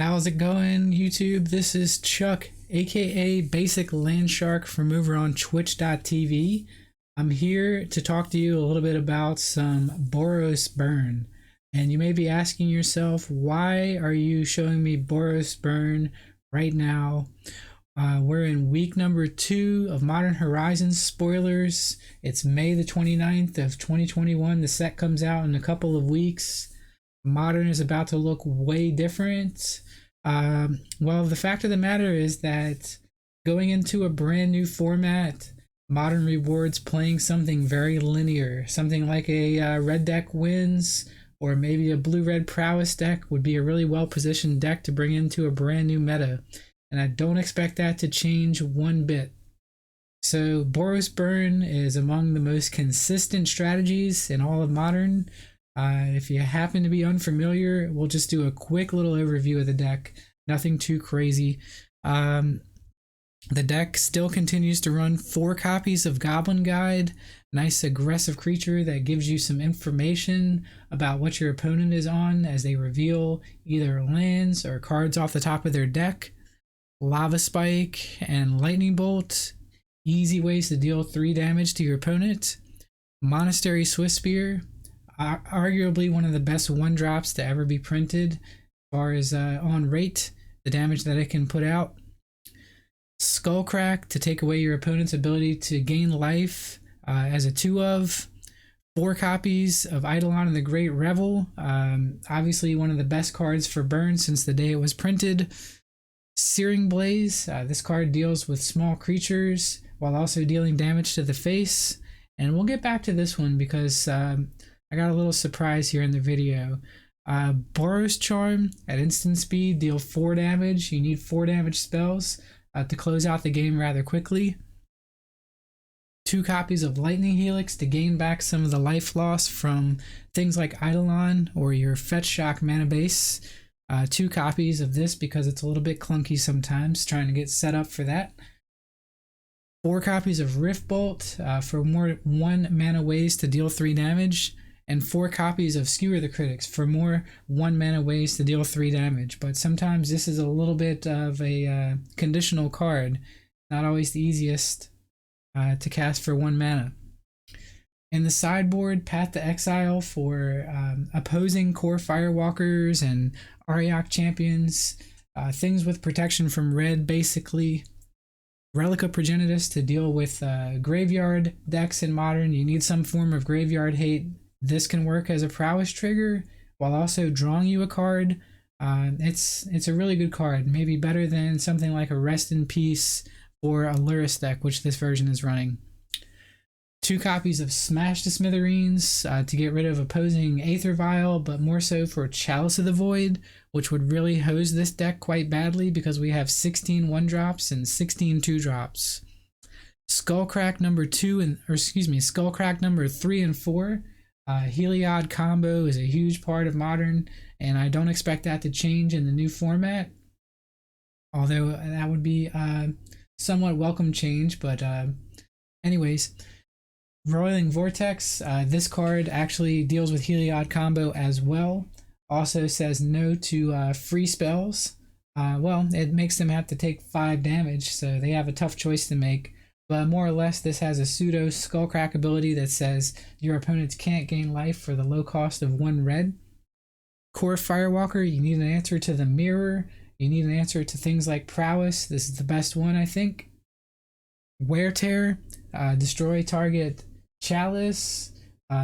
How's it going, YouTube? This is Chuck, aka Basiclandshark from over on Twitch.tv. I'm here to talk to you a little bit about some Boros Burn. And you may be asking yourself, why are you showing me Boros Burn right now? We're in week number 2 of Modern Horizons spoilers. It's May the 29th of 2021. The set comes out in a couple of weeks. Modern is about to look way different. Well, the fact of the matter is that going into a brand new format, Modern rewards playing something very linear. Something like a red deck wins, or maybe a blue-red prowess deck would be a really well-positioned deck to bring into a brand new meta. And I don't expect that to change one bit. So Boros Burn is among the most consistent strategies in all of Modern. If you happen to be unfamiliar, we'll just do a quick little overview of the deck. Nothing too crazy. The deck still continues to run 4 copies of Goblin Guide. Nice aggressive creature that gives you some information about what your opponent is on as they reveal either lands or cards off the top of their deck. Lava Spike and Lightning Bolt, easy ways to deal 3 damage to your opponent. Monastery Swiftspear, arguably one of the best 1-drops to ever be printed as far as on rate, the damage that it can put out. Skullcrack to take away your opponent's ability to gain life as a 2-of. 4 copies of Eidolon and the Great Revel, obviously one of the best cards for burn since the day it was printed. Searing Blaze, this card deals with small creatures while also dealing damage to the face. And we'll get back to this one because I got a little surprise here in the video. Boros Charm at instant speed, deal 4 damage. You need 4 damage spells to close out the game rather quickly. 2 copies of Lightning Helix to gain back some of the life loss from things like Eidolon or your Fetch Shock mana base. 2 copies of this because it's a little bit clunky sometimes, trying to get set up for that. 4 copies of Rift Bolt for more 1 mana ways to deal 3 damage. And 4 copies of Skewer the Critics for more 1 mana ways to deal 3 damage. But sometimes this is a little bit of a conditional card. Not always the easiest to cast for 1 mana. In the sideboard, Path to Exile for opposing core Firewalkers and Ariok champions. Things with protection from red, basically. Relic of Progenitus to deal with graveyard decks in Modern. You need some form of graveyard hate. This can work as a prowess trigger while also drawing you a card. It's a really good card, maybe better than something like a Rest in Peace or a Lurrus deck, which this version is running. 2 copies of Smash to Smithereens to get rid of opposing Aether Vial, but more so for Chalice of the Void, which would really hose this deck quite badly because we have 16 1-drops and 16 2-drops. Skullcrack number 3 and 4. Heliod combo is a huge part of Modern, and I don't expect that to change in the new format. Although that would be somewhat welcome change, but anyways. Roiling Vortex, this card actually deals with Heliod combo as well. Also says no to free spells. Well, it makes them have to take 5 damage, so they have a tough choice to make. But more or less, this has a pseudo Skullcrack ability that says your opponents can't gain life for the low cost of 1 red. Core Firewalker, you need an answer to the Mirror. You need an answer to things like Prowess. This is the best one, I think. Wear Tear, destroy target Chalice,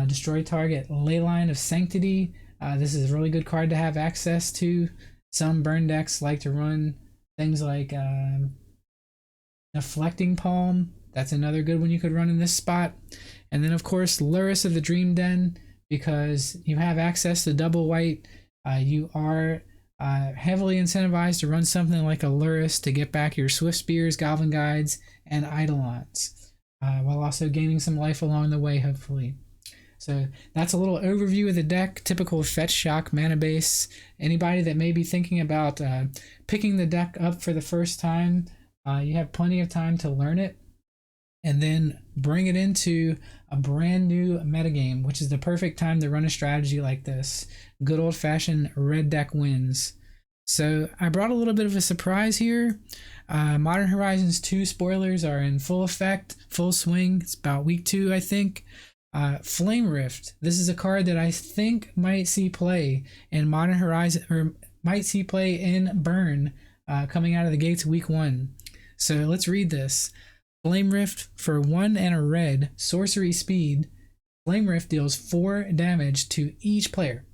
destroy target Leyline of Sanctity. This is a really good card to have access to. Some burn decks like to run things like Deflecting Palm. That's another good one you could run in this spot. And then of course Lurrus of the Dream Den, because you have access to double white. You are heavily incentivized to run something like a Lurrus to get back your Swiftspears, Goblin Guides, and Eidolons, while also gaining some life along the way, hopefully. So that's a little overview of the deck. Typical Fetch Shock mana base. Anybody that may be thinking about picking the deck up for the first time, you have plenty of time to learn it and then bring it into a brand new metagame, which is the perfect time to run a strategy like this. Good old-fashioned red deck wins. So I brought a little bit of a surprise here. Modern Horizons 2 spoilers are in full effect, full swing. It's about week 2, I think. Flame Rift. This is a card that I think might see play in Modern Horizon, or might see play in Burn, coming out of the gates week 1. So let's read this. Flame Rift for 1 and a red, sorcery speed. Flame Rift deals 4 damage to each player.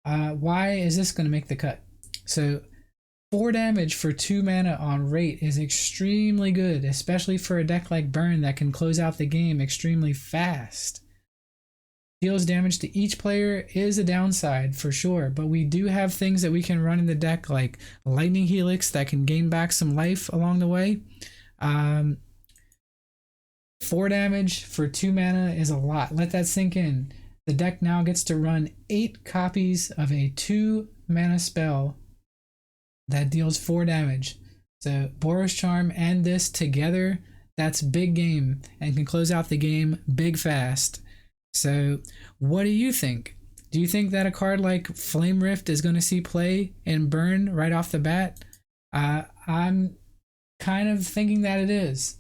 Why is this going to make the cut? So 4 damage for 2 mana on rate is extremely good, especially for a deck like Burn that can close out the game extremely fast. Deals damage to each player is a downside for sure, but we do have things that we can run in the deck like Lightning Helix that can gain back some life along the way. 4 damage for 2 mana is a lot. Let that sink in. The deck now gets to run 8 copies of a 2 mana spell that deals 4 damage. So Boros Charm and this together, that's big game and can close out the game big fast. So what do you think? Do you think that a card like Flame Rift is going to see play in Burn right off the bat? I'm kind of thinking that it is.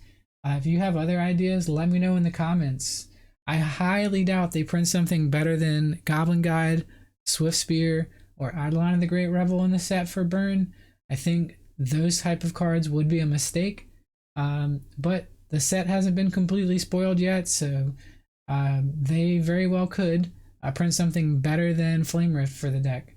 If you have other ideas, let me know in the comments. I highly doubt they print something better than Goblin Guide, Swift Spear, or Eidolon the Great Revel in the set for Burn. I think those type of cards would be a mistake. But the set hasn't been completely spoiled yet, so they very well could print something better than Flame Rift for the deck.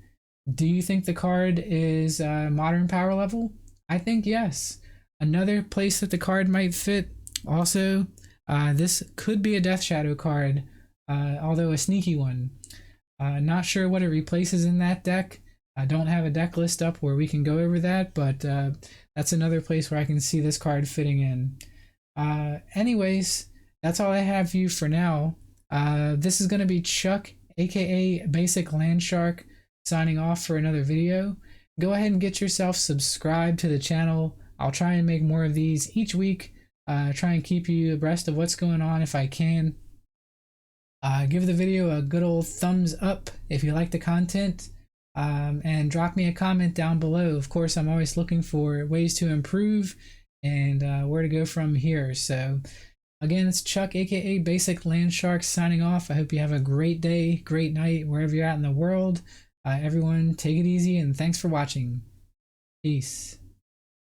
Do you think the card is modern power level? I think yes. Another place that the card might fit also, this could be a Death Shadow card, although a sneaky one. Not sure what it replaces in that deck. I don't have a deck list up where we can go over that, but that's another place where I can see this card fitting in. Anyways, that's all I have for you for now. This is going to be Chuck, aka Basiclandshark, signing off for another video. Go ahead and get yourself subscribed to the channel. I'll try and make more of these each week. Try and keep you abreast of what's going on if I can. Give the video a good old thumbs up if you like the content, and drop me a comment down below. Of course, I'm always looking for ways to improve and where to go from here. So again, it's Chuck, aka Basiclandshark, signing off. I hope you have a great day, great night, wherever you're at in the world. Everyone, take it easy and thanks for watching. Peace.